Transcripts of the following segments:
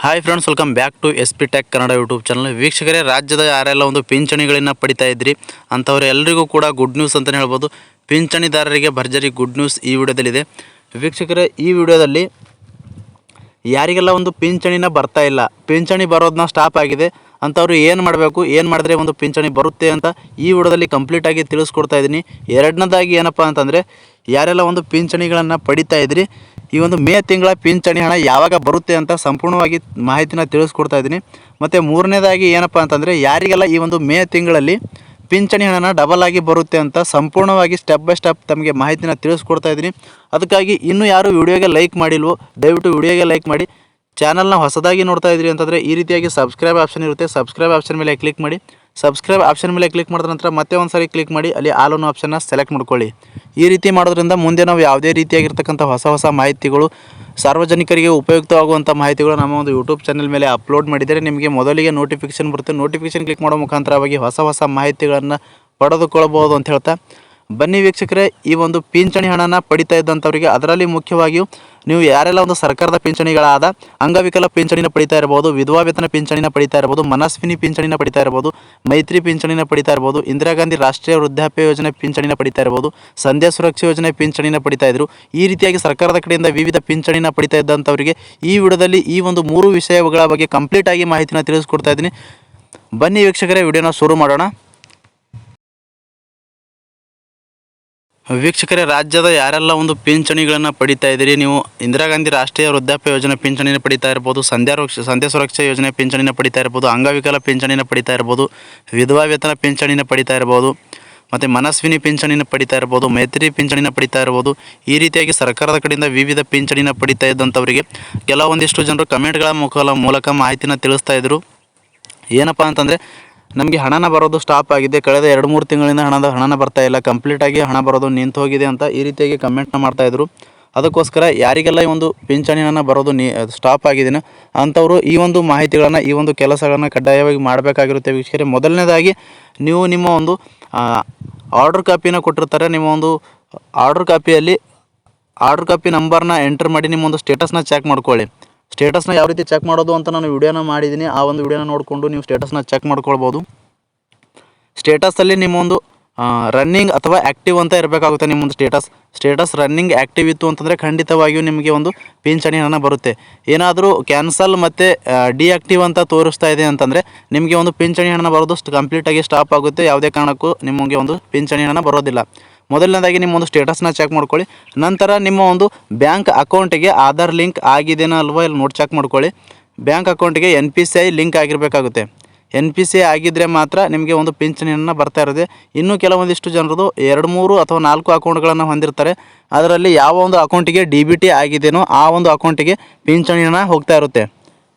Hi friends, welcome back to S P tech Kannada YouTube channel. ವೀಕ್ಷಕರೇ, ರಾಜ್ಯದ ಯಾರೆಲ್ಲ ಒಂದು ಪಿಂಚಣಿಗಳನ್ನು ಪಡಿತಾ ಇದ್ರಿ ಅಂಥವ್ರು ಎಲ್ಲರಿಗೂ ಕೂಡ ಗುಡ್ ನ್ಯೂಸ್ ಅಂತಲೇ ಹೇಳ್ಬೋದು. ಪಿಂಚಣಿದಾರರಿಗೆ ಭರ್ಜರಿ ಗುಡ್ ನ್ಯೂಸ್ ಈ ವಿಡಿಯೋದಲ್ಲಿದೆ. ವೀಕ್ಷಕರೇ, ಈ ವಿಡಿಯೋದಲ್ಲಿ ಯಾರಿಗೆಲ್ಲ ಒಂದು ಪಿಂಚಣಿನ ಬರ್ತಾ ಇಲ್ಲ, ಪಿಂಚಣಿ ಬರೋದನ್ನ ಸ್ಟಾಪ್ ಆಗಿದೆ ಅಂಥವ್ರು ಏನು ಮಾಡಬೇಕು, ಏನು ಮಾಡಿದ್ರೆ ಒಂದು ಪಿಂಚಣಿ ಬರುತ್ತೆ ಅಂತ ಈ ವಿಡಿಯೋದಲ್ಲಿ ಕಂಪ್ಲೀಟಾಗಿ ತಿಳಿಸ್ಕೊಡ್ತಾ ಇದ್ದೀನಿ. ಎರಡನೇದಾಗಿ ಏನಪ್ಪ ಅಂತಂದರೆ, ಯಾರೆಲ್ಲ ಒಂದು ಪಿಂಚಣಿಗಳನ್ನು ಪಡಿತಾ ಇದ್ರಿ, ಈ ಒಂದು ಮೇ ತಿಂಗಳ ಪಿಂಚಣಿ ಹಣ ಯಾವಾಗ ಬರುತ್ತೆ ಅಂತ ಸಂಪೂರ್ಣವಾಗಿ ಮಾಹಿತಿನ ತಿಳಿಸ್ಕೊಡ್ತಾ ಇದ್ದೀನಿ. ಮತ್ತು ಮೂರನೇದಾಗಿ ಏನಪ್ಪ ಅಂತಂದರೆ, ಯಾರಿಗೆಲ್ಲ ಈ ಒಂದು ಮೇ ತಿಂಗಳಲ್ಲಿ ಪಿಂಚಣಿ ಹಣನ ಡಬಲ್ ಆಗಿ ಬರುತ್ತೆ ಅಂತ ಸಂಪೂರ್ಣವಾಗಿ ಸ್ಟೆಪ್ ಬೈ ಸ್ಟೆಪ್ ತಮಗೆ ಮಾಹಿತಿನ ತಿಳಿಸ್ಕೊಡ್ತಾ ಇದ್ದೀನಿ. ಅದಕ್ಕಾಗಿ ಇನ್ನೂ ಯಾರು ವಿಡಿಯೋಗೆ ಲೈಕ್ ಮಾಡಿಲ್ವೋ ದಯವಿಟ್ಟು ವಿಡಿಯೋಗೆ ಲೈಕ್ ಮಾಡಿ. ಚಾನಲ್ನ ಹೊಸದಾಗಿ ನೋಡ್ತಾ ಇದ್ರಿ ಅಂತಂದರೆ ಈ ರೀತಿಯಾಗಿ ಸಬ್ಸ್ಕ್ರೈಬ್ ಆಪ್ಷನ್ ಇರುತ್ತೆ, ಸಬ್ಸ್ಕ್ರೈಬ್ ಆಪ್ಷನ್ ಮೇಲೆ ಕ್ಲಿಕ್ ಮಾಡಿ. ಸಬ್ಸ್ಕ್ರೈಬ್ ಆಪ್ಷನ್ ಮೇಲೆ ಕ್ಲಿಕ್ ಮಾಡಿದ ನಂತರ ಮತ್ತೆ ಒಂದು ಸಾರಿ ಕ್ಲಿಕ್ ಮಾಡಿ ಅಲ್ಲಿ ಆಲ್ ಅನ್ನೋ ಆಪ್ಷನ್ನ ಸೆಲೆಕ್ಟ್ ಮಾಡ್ಕೊಳ್ಳಿ. ಈ ರೀತಿ ಮಾಡೋದ್ರಿಂದ ಮುಂದೆ ನಾವು ಯಾವುದೇ ರೀತಿಯಾಗಿರ್ತಕ್ಕಂಥ ಹೊಸ ಮಾಹಿತಿಗಳು, ಸಾರ್ವಜನಿಕರಿಗೆ ಉಪಯುಕ್ತವಾಗುವಂಥ ಮಾಹಿತಿಗಳು ನಮ್ಮ ಒಂದು ಯೂಟ್ಯೂಬ್ ಚಾನಲ್ ಮೇಲೆ ಅಪ್ಲೋಡ್ ಮಾಡಿದರೆ ನಿಮಗೆ ಮೊದಲಿಗೆ ನೋಟಿಫಿಕೇಷನ್ ಬರುತ್ತೆ. ನೋಟಿಫಿಕೇಷನ್ ಕ್ಲಿಕ್ ಮಾಡೋ ಮುಖಾಂತರವಾಗಿ ಹೊಸ ಮಾಹಿತಿಗಳನ್ನು ಪಡೆದುಕೊಳ್ಳಬಹುದು ಅಂತ ಹೇಳ್ತಾ, ಬನ್ನಿ ವೀಕ್ಷಕರೇ, ಈ ಒಂದು ಪಿಂಚಣಿ ಹಣನ ಪಡಿತಾ ಇದ್ದಂಥವರಿಗೆ, ಅದರಲ್ಲಿ ಮುಖ್ಯವಾಗಿಯೂ ನೀವು ಯಾರೆಲ್ಲ ಒಂದು ಸರ್ಕಾರದ ಪಿಂಚಣಿಗಳಾದ ಅಂಗವಿಕಲ ಪಿಂಚಣಿನ ಪಡಿತಾ ಇರ್ಬೋದು, ವಿಧವಾ ವೇತನ ಪಿಂಚಣಿನ ಪಡಿತಾ ಇರ್ಬೋದು, ಮನಸ್ವಿನಿ ಪಿಂಚಣಿನ ಪಡಿತಾ ಇರ್ಬೋದು, ಮೈತ್ರಿ ಪಿಂಚಣಿನ ಪಡಿತಾ ಇರ್ಬೋದು, ಇಂದಿರಾ ಗಾಂಧಿ ರಾಷ್ಟ್ರೀಯ ವೃದ್ಧಾಪ್ಯ ಯೋಜನೆ ಪಿಂಚಣಿನ ಪಡಿತಾ ಇರ್ಬೋದು, ಸಂಧ್ಯಾ ಸುರಕ್ಷಾ ಯೋಜನೆ ಪಿಂಚಣಿನ ಪಡಿತಾ ಇದ್ರು. ಈ ರೀತಿಯಾಗಿ ಸರ್ಕಾರದ ಕಡೆಯಿಂದ ವಿವಿಧ ಪಿಂಚಣಿನ ಪಡಿತಾ ಇದ್ದಂಥವರಿಗೆ ಈ ವಿಡಿಯೋದಲ್ಲಿ ಈ ಒಂದು 3 ವಿಷಯಗಳ ಬಗ್ಗೆ ಕಂಪ್ಲೀಟಾಗಿ ಮಾಹಿತಿನ ತಿಳಿಸ್ಕೊಡ್ತಾ ಇದ್ದೀನಿ. ಬನ್ನಿ ವೀಕ್ಷಕರೇ, ವಿಡಿಯೋನ ಶುರು ಮಾಡೋಣ. ವೀಕ್ಷಕರೇ, ರಾಜ್ಯದ ಯಾರೆಲ್ಲ ಒಂದು ಪಿಂಚಣಿಗಳನ್ನು ಪಡಿತಾ ಇದ್ದೀರಿ, ನೀವು ಇಂದಿರಾ ಗಾಂಧಿ ರಾಷ್ಟ್ರೀಯ ವೃದ್ಧಾಪ್ಯ ಯೋಜನೆ ಪಿಂಚಣಿನ ಪಡಿತಾ ಇರ್ಬೋದು, ಸಂಧ್ಯಾ ಸುರಕ್ಷಾ ಯೋಜನೆ ಪಿಂಚಣಿನ ಪಡಿತಾ ಇರ್ಬೋದು, ಅಂಗವಿಕಲ ಪಿಂಚಣಿನ ಪಡಿತಾ ಇರ್ಬೋದು, ವಿಧವಾ ವೇತನ ಪಿಂಚಣಿನ ಪಡಿತಾ ಇರ್ಬೋದು, ಮತ್ತು ಮನಸ್ವಿನಿ ಪಿಂಚಣಿನ ಪಡಿತಾ ಇರ್ಬೋದು, ಮೈತ್ರಿ ಪಿಂಚಣಿನ ಪಡಿತಾ ಇರ್ಬೋದು. ಈ ರೀತಿಯಾಗಿ ಸರ್ಕಾರದ ಕಡೆಯಿಂದ ವಿವಿಧ ಪಿಂಚಣಿನ ಪಡಿತಾ ಇದ್ದಂಥವರಿಗೆ ಕೆಲವೊಂದಿಷ್ಟು ಜನರು ಕಮೆಂಟ್ಗಳ ಮೂಲಕ ಮಾಹಿತಿನ ತಿಳಿಸ್ತಾ ಇದ್ದರು. ಏನಪ್ಪ ಅಂತಂದರೆ, ನಮಗೆ ಹಣನ ಬರೋದು ಸ್ಟಾಪ್ ಆಗಿದೆ, ಕಳೆದ 2-3 ತಿಂಗಳಿಂದ ಹಣನ ಬರ್ತಾ ಇಲ್ಲ, ಕಂಪ್ಲೀಟಾಗಿ ಹಣ ಬರೋದು ನಿಂತು ಹೋಗಿದೆ ಅಂತ ಈ ರೀತಿಯಾಗಿ ಕಮೆಂಟ್ನ ಮಾಡ್ತಾಯಿದ್ರು. ಅದಕ್ಕೋಸ್ಕರ ಯಾರಿಗೆಲ್ಲ ಈ ಒಂದು ಪಿಂಚಣಿ ಹಣ ಬರೋದು ಸ್ಟಾಪ್ ಆಗಿದೆಯೋ ಅಂಥವರು ಈ ಒಂದು ಮಾಹಿತಿಗಳನ್ನು, ಈ ಒಂದು ಕೆಲಸಗಳನ್ನು ಕಡ್ಡಾಯವಾಗಿ ಮಾಡಬೇಕಾಗಿರುತ್ತೆ. ವೀಕ್ಷಕರೇ, ಮೊದಲನೇದಾಗಿ ನೀವು ನಿಮ್ಮ ಒಂದು ಆರ್ಡರ್ ಕಾಪಿನ ಕೊಟ್ಟಿರ್ತಾರೆ, ನಿಮ್ಮ ಒಂದು ಆರ್ಡರ್ ಕಾಪಿ ನಂಬರ್ನ ಎಂಟರ್ ಮಾಡಿ ನಿಮ್ಮ ಒಂದು ಸ್ಟೇಟಸ್ನ ಚೆಕ್ ಮಾಡ್ಕೊಳ್ಳಿ. ಸ್ಟೇಟಸ್ನ ಯಾವ ರೀತಿ ಚೆಕ್ ಮಾಡೋದು ಅಂತ ನಾನು ವಿಡಿಯೋನ ಮಾಡಿದ್ದೀನಿ, ಆ ಒಂದು ವಿಡಿಯೋನ ನೋಡಿಕೊಂಡು ನೀವು ಸ್ಟೇಟಸ್ನ ಚೆಕ್ ಮಾಡ್ಕೊಳ್ಬೋದು. ಸ್ಟೇಟಸಲ್ಲಿ ನಿಮ್ಮ ಒಂದು ರನ್ನಿಂಗ್ ಅಥವಾ ಆ್ಯಕ್ಟಿವ್ ಅಂತ ಇರಬೇಕಾಗುತ್ತೆ. ನಿಮ್ಮೊಂದು ಸ್ಟೇಟಸ್ ರನ್ನಿಂಗ್ ಆ್ಯಕ್ಟಿವ್ ಇತ್ತು ಅಂತಂದರೆ ಖಂಡಿತವಾಗಿಯೂ ನಿಮಗೆ ಒಂದು ಪಿಂಚಣಿ ಹಣ ಬರುತ್ತೆ. ಏನಾದರೂ ಕ್ಯಾನ್ಸಲ್ ಮತ್ತು ಡಿಆಕ್ಟಿವ್ ಅಂತ ತೋರಿಸ್ತಾ ಇದೆ ಅಂತಂದರೆ ನಿಮಗೆ ಒಂದು ಪಿಂಚಣಿ ಹಣ ಬರೋದು ಕಂಪ್ಲೀಟಾಗಿ ಸ್ಟಾಪ್ ಆಗುತ್ತೆ. ಯಾವುದೇ ಕಾರಣಕ್ಕೂ ನಿಮಗೆ ಒಂದು ಪಿಂಚಣಿ ಹಣ ಬರೋದಿಲ್ಲ. ಮೊದಲನೇದಾಗಿ ನಿಮ್ಮ ಒಂದು ಸ್ಟೇಟಸ್ನ ಚೆಕ್ ಮಾಡ್ಕೊಳ್ಳಿ. ನಂತರ ನಿಮ್ಮ ಒಂದು ಬ್ಯಾಂಕ್ ಅಕೌಂಟಿಗೆ ಆಧಾರ್ ಲಿಂಕ್ ಆಗಿದೆಯೋ ಅಲ್ವೋ ಇಲ್ಲಿ ನೋಡಿ ಚೆಕ್ ಮಾಡ್ಕೊಳ್ಳಿ. ಬ್ಯಾಂಕ್ ಅಕೌಂಟಿಗೆ NPCI ಲಿಂಕ್ ಆಗಿರಬೇಕಾಗುತ್ತೆ. NPCI ಆಗಿದ್ದರೆ ಮಾತ್ರ ನಿಮಗೆ ಒಂದು ಪಿಂಚಣಿ ಹಣ ಬರ್ತಾ ಇರುತ್ತೆ. ಇನ್ನೂ ಕೆಲವೊಂದಿಷ್ಟು ಜನರದು 2-3 ಅಥವಾ 4 ಅಕೌಂಟ್ಗಳನ್ನು ಹೊಂದಿರ್ತಾರೆ. ಅದರಲ್ಲಿ ಯಾವ ಒಂದು ಅಕೌಂಟಿಗೆ DBT ಆಗಿದೆಯೋ ಆ ಒಂದು ಅಕೌಂಟಿಗೆ ಪಿಂಚಣಿ ಹಣ ಹೋಗ್ತಾ ಇರುತ್ತೆ.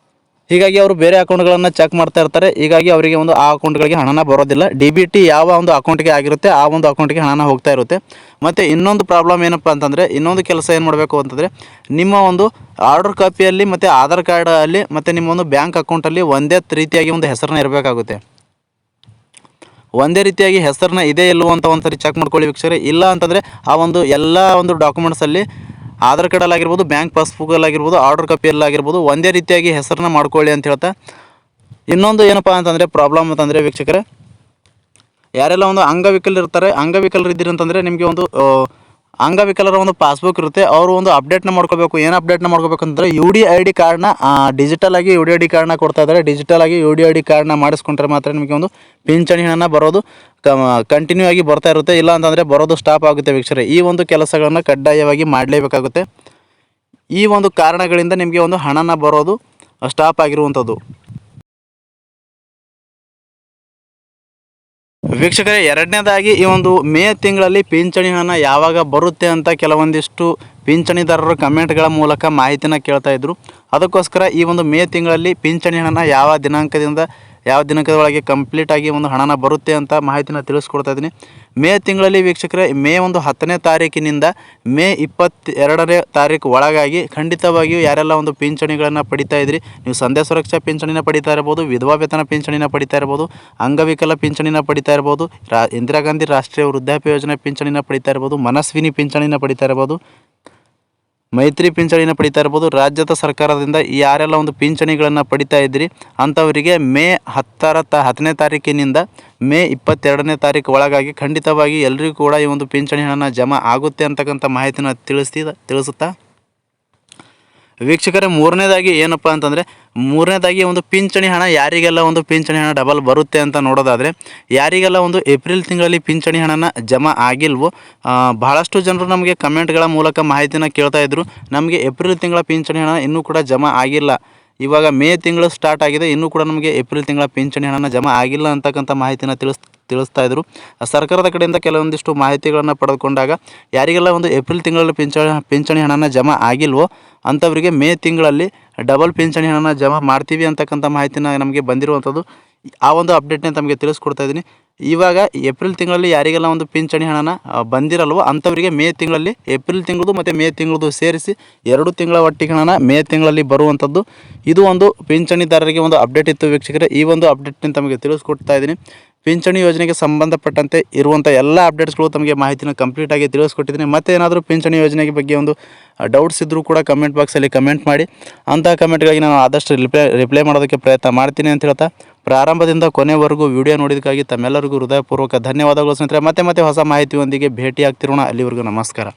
ಹೀಗಾಗಿ ಅವರು ಬೇರೆ ಅಕೌಂಟ್ಗಳನ್ನು ಚೆಕ್ ಮಾಡ್ತಾ ಇರ್ತಾರೆ. ಹೀಗಾಗಿ ಅವರಿಗೆ ಒಂದು ಆ ಅಕೌಂಟ್ಗಳಿಗೆ ಹಣನ ಬರೋದಿಲ್ಲ. DBT ಯಾವ ಒಂದು ಅಕೌಂಟಿಗೆ ಆಗಿರುತ್ತೆ ಆ ಒಂದು ಅಕೌಂಟಿಗೆ ಹಣನ ಹೋಗ್ತಾ ಇರುತ್ತೆ. ಮತ್ತು ಇನ್ನೊಂದು ಪ್ರಾಬ್ಲಮ್ ಏನಪ್ಪ ಅಂತಂದರೆ, ಇನ್ನೊಂದು ಕೆಲಸ ಏನು ಮಾಡಬೇಕು ಅಂತಂದರೆ, ನಿಮ್ಮ ಒಂದು ಆರ್ಡರ್ ಕಾಪಿಯಲ್ಲಿ ಮತ್ತು ಆಧಾರ್ ಕಾರ್ಡಲ್ಲಿ ಮತ್ತು ನಿಮ್ಮ ಒಂದು ಬ್ಯಾಂಕ್ ಅಕೌಂಟಲ್ಲಿ ಒಂದೇ ರೀತಿಯಾಗಿ ಒಂದು ಹೆಸರನ್ನ ಇರಬೇಕಾಗುತ್ತೆ. ಒಂದೇ ರೀತಿಯಾಗಿ ಹೆಸರನ್ನ ಇದೆ ಇಲ್ಲವೋ ಅಂತ ಒಂದು ಸರಿ ಚೆಕ್ ಮಾಡ್ಕೊಳ್ಳಿ ವೀಕ್ಷಕರೇ. ಇಲ್ಲ ಅಂತಂದರೆ ಆ ಒಂದು ಎಲ್ಲ ಒಂದು ಡಾಕ್ಯುಮೆಂಟ್ಸಲ್ಲಿ ಆಧಾರ್ ಕಾರ್ಡಲ್ಲಾಗಿರ್ಬೋದು, ಬ್ಯಾಂಕ್ ಪಾಸ್ಬುಕ್ಕಲ್ಲಾಗಿರ್ಬೋದು, ಆರ್ಡರ್ ಕಾಪಿಯಲ್ಲಾಗಿರ್ಬೋದು ಒಂದೇ ರೀತಿಯಾಗಿ ಹೆಸರನ್ನ ಮಾಡ್ಕೊಳ್ಳಿ ಅಂತ ಹೇಳ್ತಾ, ಇನ್ನೊಂದು ಏನಪ್ಪ ಅಂತಂದರೆ ಪ್ರಾಬ್ಲಮ್ ಅಂತಂದರೆ ವೀಕ್ಷಕರೇ, ಯಾರೆಲ್ಲ ಒಂದು ಅಂಗವಿಕಲರು ಇದ್ದೀರಿ ಅಂತಂದರೆ ನಿಮಗೆ ಒಂದು ಅಂಗವಿಕಲರ ಒಂದು ಪಾಸ್ಬುಕ್ ಇರುತ್ತೆ. ಅವರು ಒಂದು ಅಪ್ಡೇಟ್ನ ಮಾಡ್ಕೋಬೇಕು. ಏನು ಅಪ್ಡೇಟ್ನ ಮಾಡ್ಕೋಬೇಕು ಅಂತಂದರೆ UDID ಕಾರ್ಡ್ನ ಡಿಜಿಟಲಾಗಿ UDID ಕಾರ್ಡ್ನ ಕೊಡ್ತಾ ಇದ್ದಾರೆ. ಡಿಜಿಟಲಾಗಿ UDID ಕಾರ್ಡ್ನ ಮಾಡಿಸ್ಕೊಂಡ್ರೆ ಮಾತ್ರ ನಿಮಗೆ ಒಂದು ಪಿಂಚಣಿ ಹಣ ಬರೋದು ಕಂಟಿನ್ಯೂ ಆಗಿ ಬರ್ತಾ ಇರುತ್ತೆ. ಇಲ್ಲ ಅಂತಂದರೆ ಬರೋದು ಸ್ಟಾಪ್ ಆಗುತ್ತೆ ವೀಕ್ಷಕರೇ. ಈ ಒಂದು ಕೆಲಸಗಳನ್ನು ಕಡ್ಡಾಯವಾಗಿ ಮಾಡಲೇಬೇಕಾಗುತ್ತೆ. ಈ ಒಂದು ಕಾರಣಗಳಿಂದ ನಿಮಗೆ ಒಂದು ಹಣನ ಬರೋದು ಸ್ಟಾಪ್ ಆಗಿರುವಂಥದ್ದು. ವೀಕ್ಷಕರೇ, ಎರಡನೇದಾಗಿ ಈ ಒಂದು ಮೇ ತಿಂಗಳಲ್ಲಿ ಪಿಂಚಣಿ ಹಣ ಯಾವಾಗ ಬರುತ್ತೆ ಅಂತ ಕೆಲವೊಂದಿಷ್ಟು ಪಿಂಚಣಿದಾರರು ಕಮೆಂಟ್ಗಳ ಮೂಲಕ ಮಾಹಿತಿನ ಕೇಳ್ತಾ ಇದ್ದರು. ಅದಕ್ಕೋಸ್ಕರ ಈ ಒಂದು ಮೇ ತಿಂಗಳಲ್ಲಿ ಪಿಂಚಣಿ ಹಣನ ಯಾವ ದಿನಾಂಕದ ಒಳಗೆ ಕಂಪ್ಲೀಟಾಗಿ ಒಂದು ಹಣನ ಬರುತ್ತೆ ಅಂತ ಮಾಹಿತಿನ ತಿಳಿಸ್ಕೊಡ್ತಾ ಇದ್ದೀನಿ. ಮೇ ತಿಂಗಳಲ್ಲಿ ವೀಕ್ಷಕರೇ, ಮೇ ಒಂದು 10ನೇ ತಾರೀಕಿನಿಂದ ಮೇ 22ನೇ ತಾರೀಕು ಒಳಗಾಗಿ ಖಂಡಿತವಾಗಿಯೂ ಯಾರೆಲ್ಲ ಒಂದು ಪಿಂಚಣಿಗಳನ್ನು ಪಡಿತಾ ಇದ್ರಿ, ನೀವು ಸಂಧ್ಯಾ ಸುರಕ್ಷಾ ಪಿಂಚಣಿನ ಪಡಿತಾ ಇರ್ಬೋದು, ವಿಧವಾ ವೇತನ ಪಿಂಚಣಿನ ಪಡಿತಾ ಇರ್ಬೋದು, ಅಂಗವಿಕಲ ಪಿಂಚಣಿನ ಪಡಿತಾ ಇರ್ಬೋದು, ಇಂದಿರಾ ಗಾಂಧಿ ರಾಷ್ಟ್ರೀಯ ವೃದ್ಧಾಪ್ಯ ಯೋಜನೆ ಪಿಂಚಣಿನ ಪಡಿತಾ ಇರ್ಬೋದು, ಮನಸ್ವಿನಿ ಪಿಂಚಣಿನ ಪಡಿತಾ ಇರ್ಬೋದು, ಮೈತ್ರಿ ಪಿಂಚಣಿನ ಪಡಿತಾ ಇರ್ಬೋದು. ರಾಜ್ಯದ ಸರ್ಕಾರದಿಂದ ಯಾರೆಲ್ಲ ಒಂದು ಪಿಂಚಣಿಗಳನ್ನು ಪಡಿತಾ ಇದ್ದೀರಿ ಅಂಥವರಿಗೆ ಮೇ 10ನೇ ತಾರೀಕಿನಿಂದ ಮೇ 22ನೇ ತಾರೀಕು ಒಳಗಾಗಿ ಖಂಡಿತವಾಗಿ ಎಲ್ರಿಗೂ ಕೂಡ ಈ ಒಂದು ಪಿಂಚಣಿ ಹಣ ಜಮಾ ಆಗುತ್ತೆ ಅಂತಕ್ಕಂಥ ಮಾಹಿತಿನ ತಿಳಿಸುತ್ತಾ ವೀಕ್ಷಕರೇ, ಮೂರನೇದಾಗಿ ಏನಪ್ಪ ಅಂತಂದರೆ ಒಂದು ಪಿಂಚಣಿ ಹಣ ಯಾರಿಗೆಲ್ಲ ಒಂದು ಪಿಂಚಣಿ ಹಣ ಡಬಲ್ ಬರುತ್ತೆ ಅಂತ ನೋಡೋದಾದರೆ, ಯಾರಿಗೆಲ್ಲ ಒಂದು ಏಪ್ರಿಲ್ ತಿಂಗಳಲ್ಲಿ ಪಿಂಚಣಿ ಹಣನ ಜಮಾ ಆಗಿಲ್ವೋ, ಬಹಳಷ್ಟು ಜನರು ನಮಗೆ ಕಮೆಂಟ್ಗಳ ಮೂಲಕ ಮಾಹಿತಿನ ಕೇಳ್ತಾ ಇದ್ದರು. ನಮಗೆ ಏಪ್ರಿಲ್ ತಿಂಗಳ ಪಿಂಚಣಿ ಹಣ ಇನ್ನೂ ಕೂಡ ಜಮಾ ಆಗಿಲ್ಲ, ಇವಾಗ ಮೇ ತಿಂಗಳು ಸ್ಟಾರ್ಟ್ ಆಗಿದೆ, ಇನ್ನೂ ಕೂಡ ನಮಗೆ ಏಪ್ರಿಲ್ ತಿಂಗಳ ಪಿಂಚಣಿ ಹಣನ ಜಮಾ ಆಗಿಲ್ಲ ಅಂತಕ್ಕಂಥ ಮಾಹಿತಿನ ತಿಳಿಸ್ತಾ ಇದ್ದರು. ಸರ್ಕಾರದ ಕಡೆಯಿಂದ ಕೆಲವೊಂದಿಷ್ಟು ಮಾಹಿತಿಗಳನ್ನು ಪಡೆದುಕೊಂಡಾಗ ಯಾರಿಗೆಲ್ಲ ಒಂದು ಏಪ್ರಿಲ್ ತಿಂಗಳಲ್ಲಿ ಪಿಂಚಣಿ ಹಣನ ಜಮಾ ಆಗಿಲ್ವೋ ಅಂಥವರಿಗೆ ಮೇ ತಿಂಗಳಲ್ಲಿ ಡಬಲ್ ಪಿಂಚಣಿ ಹಣನ ಜಮಾ ಮಾಡ್ತೀವಿ ಅಂತಕ್ಕಂಥ ಮಾಹಿತಿನ ನಮಗೆ ಬಂದಿರುವಂಥದ್ದು. ಆ ಒಂದು ಅಪ್ಡೇಟ್ನ ತಮಗೆ ತಿಳಿಸ್ಕೊಡ್ತಾ ಇದ್ದೀನಿ. ಇವಾಗ ಏಪ್ರಿಲ್ ತಿಂಗಳಲ್ಲಿ ಯಾರಿಗೆಲ್ಲ ಒಂದು ಪಿಂಚಣಿ ಹಣನ ಬಂದಿರಲ್ವೋ ಅಂಥವರಿಗೆ ಮೇ ತಿಂಗಳಲ್ಲಿ ಏಪ್ರಿಲ್ ತಿಂಗಳದು ಮತ್ತು ಮೇ ತಿಂಗಳದು ಸೇರಿಸಿ 2 ತಿಂಗಳ ಒಟ್ಟಿಗೆ ಹಣನ ಮೇ ತಿಂಗಳಲ್ಲಿ ಬರುವಂಥದ್ದು. ಇದು ಒಂದು ಪಿಂಚಣಿದಾರರಿಗೆ ಒಂದು ಅಪ್ಡೇಟ್ ಇತ್ತು ವೀಕ್ಷಕರೇ. ಈ ಒಂದು ಅಪ್ಡೇಟ್ನ ತಮಗೆ ತಿಳಿಸ್ಕೊಡ್ತಾ ಇದ್ದೀನಿ. ಪಿಂಚಣಿ ಯೋಜನೆಗೆ ಸಂಬಂಧಪಟ್ಟಂತೆ ಇರುವಂಥ ಎಲ್ಲ ಅಪ್ಡೇಟ್ಸ್ಗಳು ತಮಗೆ ಮಾಹಿತಿನ ಕಂಪ್ಲೀಟಾಗಿ ತಿಳಿಸ್ಕೊಟ್ಟಿದ್ದೀನಿ. ಮತ್ತು ಏನಾದರೂ ಪಿಂಚಣಿ ಯೋಜನೆಗೆ ಬಗ್ಗೆ ಒಂದು ಡೌಟ್ಸ್ ಇದ್ದರೂ ಕೂಡ ಕಮೆಂಟ್ ಬಾಕ್ಸಲ್ಲಿ ಕಮೆಂಟ್ ಮಾಡಿ. ಅಂತಹ ಕಮೆಂಟ್ಗಾಗಿ ನಾನು ಆದಷ್ಟು ರಿಪ್ಲೈ ಮಾಡೋದಕ್ಕೆ ಪ್ರಯತ್ನ ಮಾಡ್ತೀನಿ ಅಂತ ಹೇಳ್ತಾ, ಪ್ರಾರಂಭದಿಂದ ಕೊನೆವರೆಗೂ ವಿಡಿಯೋ ನೋಡಿದ್ದಕ್ಕಾಗಿ ತಮ್ಮೆಲ್ಲರಿಗೂ ಹೃದಯಪೂರ್ವಕ ಧನ್ಯವಾದಗಳು ಸ್ನೇಹಿತರೆ. ಮತ್ತೆ ಹೊಸ ಮಾಹಿತಿಯೊಂದಿಗೆ ಭೇಟಿ ಆಗ್ತಿರೋಣ. ಅಲ್ಲಿವರೆಗೂ ನಮಸ್ಕಾರ.